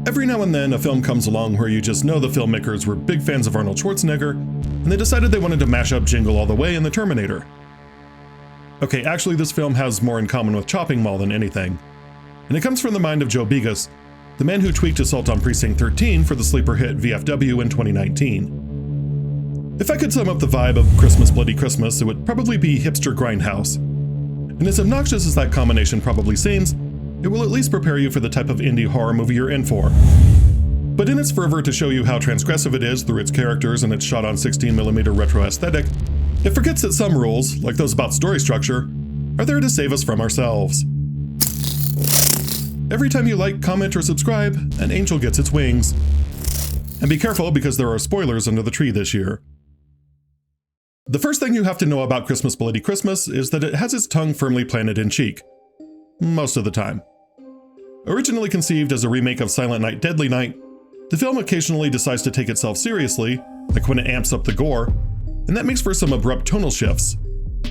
Every now and then, a film comes along where you just know the filmmakers were big fans of Arnold Schwarzenegger, and they decided they wanted to mash up Jingle All the Way and the Terminator. Okay, actually this film has more in common with Chopping Mall than anything. And it comes from the mind of Joe Begos, the man who tweaked Assault on Precinct 13 for the sleeper hit VFW in 2019. If I could sum up the vibe of Christmas Bloody Christmas, it would probably be hipster grindhouse. And as obnoxious as that combination probably seems, it will at least prepare you for the type of indie horror movie you're in for. But in its fervor to show you how transgressive it is through its characters and its shot on 16mm retro aesthetic, it forgets that some rules, like those about story structure, are there to save us from ourselves. Every time you like, comment, or subscribe, an angel gets its wings. And be careful because there are spoilers under the tree this year. The first thing you have to know about Christmas Bloody Christmas is that it has its tongue firmly planted in cheek. Most of the time. Originally conceived as a remake of Silent Night, Deadly Night, the film occasionally decides to take itself seriously, like when it amps up the gore, and that makes for some abrupt tonal shifts.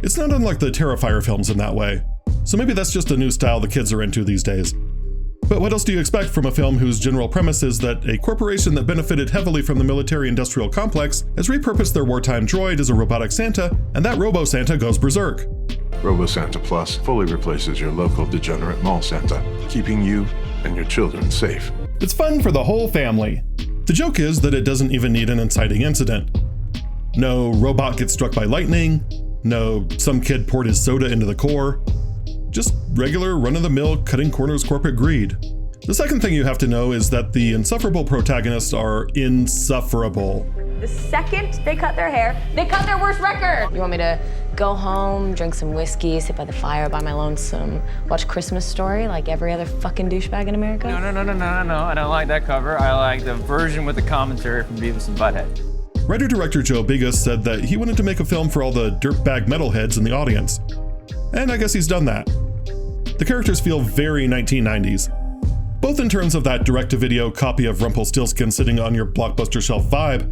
It's not unlike the Terrifier films in that way, so maybe that's just a new style the kids are into these days. But what else do you expect from a film whose general premise is that a corporation that benefited heavily from the military-industrial complex has repurposed their wartime droid as a robotic Santa, and that Robo-Santa goes berserk? Robo-Santa Plus fully replaces your local degenerate mall Santa, keeping you and your children safe. It's fun for the whole family. The joke is that it doesn't even need an inciting incident. No robot gets struck by lightning, no some kid poured his soda into the core. Just regular run-of-the-mill cutting corners corporate greed. The second thing you have to know is that the insufferable protagonists are insufferable. The second they cut their hair, they cut their worst record. You want me to go home, drink some whiskey, sit by the fire by my lonesome, watch Christmas Story like every other fucking douchebag in America? No, I don't like that cover. I like the version with the commentary from Beavis and Butthead. Writer-director Joe Begos said that he wanted to make a film for all the dirtbag metalheads in the audience. And I guess he's done that. The characters feel very 1990s, both in terms of that direct-to-video copy of Rumpelstiltskin sitting on your Blockbuster shelf vibe,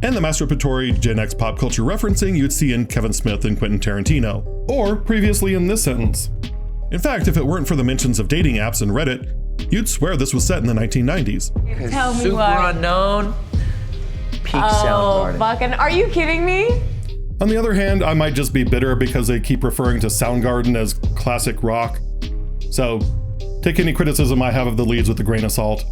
and the masturbatory Gen X pop culture referencing you'd see in Kevin Smith and Quentin Tarantino, or previously in this sentence. In fact, if it weren't for the mentions of dating apps and Reddit, you'd swear this was set in the 1990s. Tell me Super what. Unknown, peak Soundgarden. Fucking, are you kidding me? On the other hand, I might just be bitter because they keep referring to Soundgarden as classic rock. So, take any criticism I have of the leads with a grain of salt.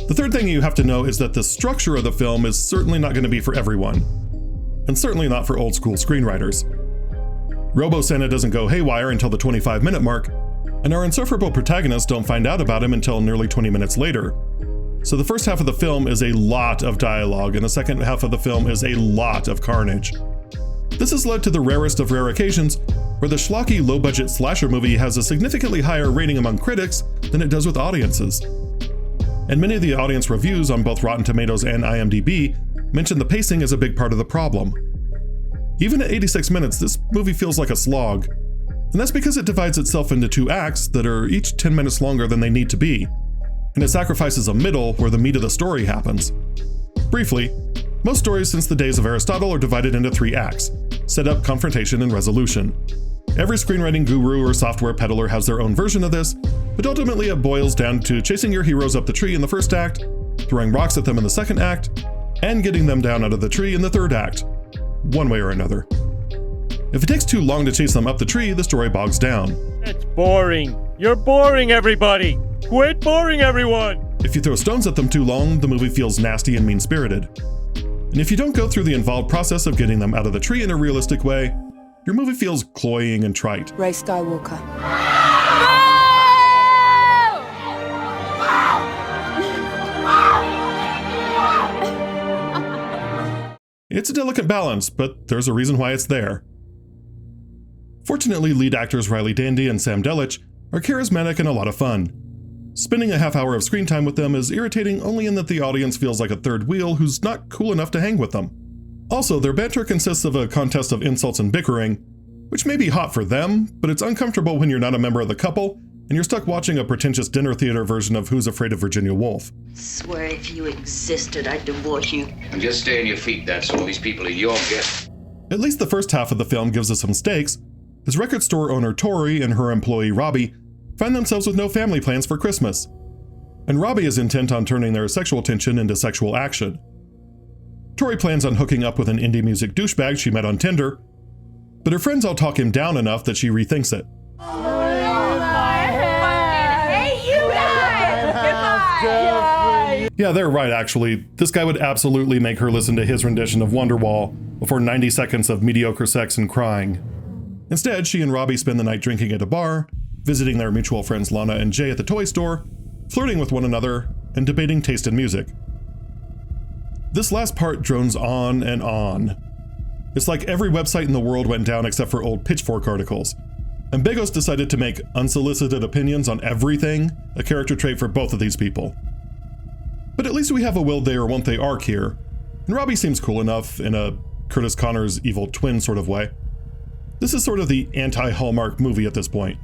The third thing you have to know is that the structure of the film is certainly not going to be for everyone. And certainly not for old school screenwriters. Robo-Santa doesn't go haywire until the 25-minute mark, and our insufferable protagonists don't find out about him until nearly 20 minutes later. So the first half of the film is a lot of dialogue, and the second half of the film is a lot of carnage. This has led to the rarest of rare occasions where the schlocky low-budget slasher movie has a significantly higher rating among critics than it does with audiences. And many of the audience reviews on both Rotten Tomatoes and IMDb mention the pacing as a big part of the problem. Even at 86 minutes, this movie feels like a slog. And that's because it divides itself into two acts that are each 10 minutes longer than they need to be. And it sacrifices a middle where the meat of the story happens. Briefly, most stories since the days of Aristotle are divided into 3 acts: setup, confrontation, and resolution. Every screenwriting guru or software peddler has their own version of this, but ultimately it boils down to chasing your heroes up the tree in the first act, throwing rocks at them in the second act, and getting them down out of the tree in the third act, one way or another. If it takes too long to chase them up the tree, the story bogs down. It's boring. You're boring everybody. Quit boring everyone. If you throw stones at them too long, the movie feels nasty and mean-spirited. And if you don't go through the involved process of getting them out of the tree in a realistic way, your movie feels cloying and trite. Ray Skywalker. It's a delicate balance, but there's a reason why it's there. Fortunately, lead actors Riley Dandy and Sam Delich are charismatic and a lot of fun. Spending a half hour of screen time with them is irritating only in that the audience feels like a third wheel who's not cool enough to hang with them. Also, their banter consists of a contest of insults and bickering, which may be hot for them, but it's uncomfortable when you're not a member of the couple and you're stuck watching a pretentious dinner theater version of Who's Afraid of Virginia Woolf. Swear if you existed, I'd divorce you. And just stay on your feet, that's all. These people are your gift. At least the first half of the film gives us some stakes, as record store owner Tori and her employee Robbie find themselves with no family plans for Christmas. and Robbie is intent on turning their sexual tension into sexual action. Tori plans on hooking up with an indie music douchebag she met on Tinder, but her friends all talk him down enough that she rethinks it. Yeah, they're right actually. This guy would absolutely make her listen to his rendition of Wonderwall before 90 seconds of mediocre sex and crying. Instead, she and Robbie spend the night drinking at a bar, visiting their mutual friends Lana and Jay at the toy store, flirting with one another, and debating taste in music. This last part drones on and on. It's like every website in the world went down except for old Pitchfork articles. And Begos decided to make unsolicited opinions on everything a character trait for both of these people. But at least we have a will they or won't they arc here, and Robbie seems cool enough in a Curtis Connor's evil twin sort of way. This is sort of the anti-Hallmark movie at this point.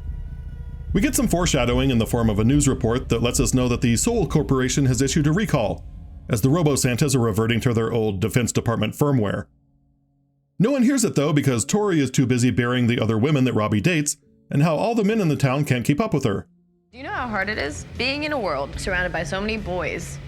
We get some foreshadowing in the form of a news report that lets us know that the Soul Corporation has issued a recall, as the Robo-Santas are reverting to their old Defense Department firmware. No one hears it though because Tori is too busy burying the other women that Robbie dates, and how all the men in the town can't keep up with her. Do you know how hard it is being in a world surrounded by so many boys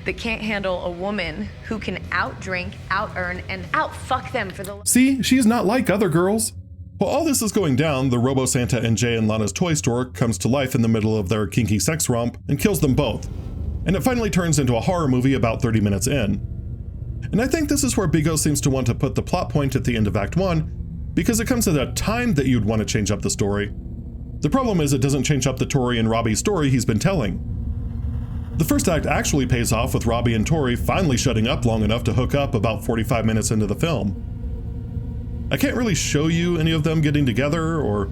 that can't handle a woman who can out-drink, out-earn, and out-fuck them for the... See, she's not like other girls. While all this is going down, the Robo-Santa in Jay and Lana's toy store comes to life in the middle of their kinky sex romp and kills them both. And it finally turns into a horror movie about 30 minutes in. And I think this is where Begos seems to want to put the plot point at the end of Act 1, because it comes at a time that you'd want to change up the story. The problem is it doesn't change up the Tori and Robbie story he's been telling. The first act actually pays off with Robbie and Tori finally shutting up long enough to hook up about 45 minutes into the film. I can't really show you any of them getting together, or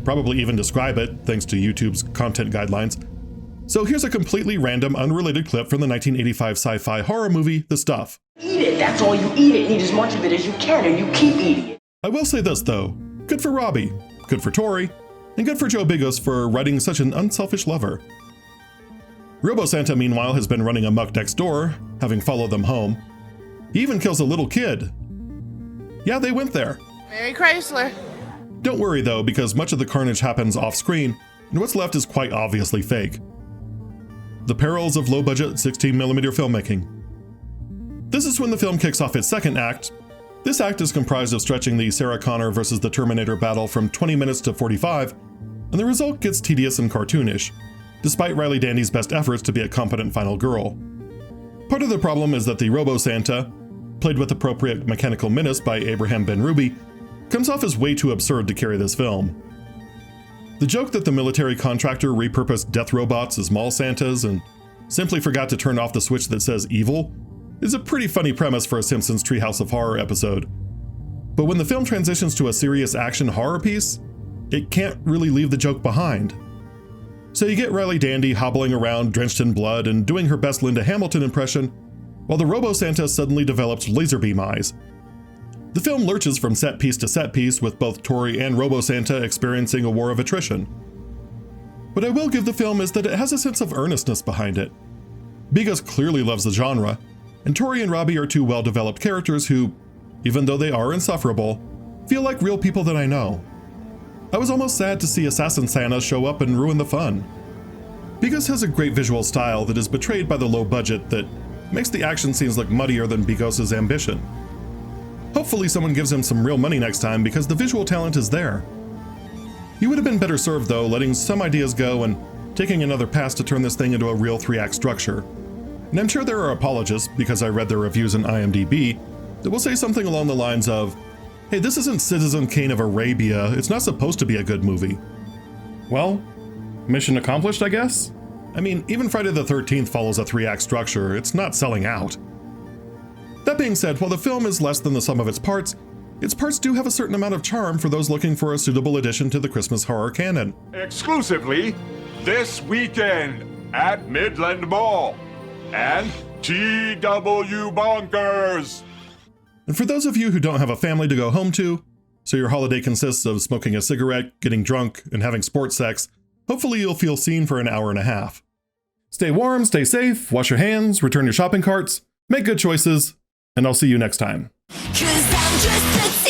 probably even describe it, thanks to YouTube's content guidelines. So here's a completely random, unrelated clip from the 1985 sci-fi horror movie, The Stuff. Eat it, that's all you eat it. Eat as much of it as you can, and you keep eating it. I will say this though, good for Robbie, good for Tori, and good for Joe Begos for writing such an unselfish lover. Robo-Santa, meanwhile, has been running amok next door, having followed them home. He even kills a little kid. Yeah, they went there. Mary Chrysler. Don't worry though, because much of the carnage happens off-screen, and what's left is quite obviously fake. The perils of low-budget 16mm filmmaking. This is when the film kicks off its second act. This act is comprised of stretching the Sarah Connor versus the Terminator battle from 20 minutes to 45, and the result gets tedious and cartoonish, despite Riley Dandy's best efforts to be a competent final girl. Part of the problem is that the Robo-Santa, played with appropriate mechanical menace by Abraham Ben-Ruby, comes off as way too absurd to carry this film. The joke that the military contractor repurposed death robots as mall Santas and simply forgot to turn off the switch that says evil is a pretty funny premise for a Simpsons Treehouse of Horror episode. But when the film transitions to a serious action horror piece, it can't really leave the joke behind. So you get Riley Dandy hobbling around drenched in blood and doing her best Linda Hamilton impression, while the Robo-Santa suddenly develops laser beam eyes. The film lurches from set piece to set piece with both Tori and Robo-Santa experiencing a war of attrition. What I will give the film is that it has a sense of earnestness behind it. Begos clearly loves the genre, and Tori and Robbie are two well-developed characters who, even though they are insufferable, feel like real people that I know. I was almost sad to see Assassin Santa show up and ruin the fun. Begos has a great visual style that is betrayed by the low budget that makes the action scenes look muddier than Begos' ambition. Hopefully someone gives him some real money next time because the visual talent is there. He would have been better served though, letting some ideas go and taking another pass to turn this thing into a real 3-act structure. And I'm sure there are apologists, because I read their reviews in IMDb, that will say something along the lines of, hey, this isn't Citizen Kane of Arabia, it's not supposed to be a good movie. Well, mission accomplished, I guess? I mean, even Friday the 13th follows a 3-act structure, it's not selling out. That being said, while the film is less than the sum of its parts do have a certain amount of charm for those looking for a suitable addition to the Christmas horror canon. Exclusively this weekend at Midland Mall and TW Bonkers. And for those of you who don't have a family to go home to, so your holiday consists of smoking a cigarette, getting drunk, and having sports sex, hopefully you'll feel seen for an hour and a half. Stay warm, stay safe, wash your hands, return your shopping carts, make good choices, and I'll see you next time. 'Cause I'm just a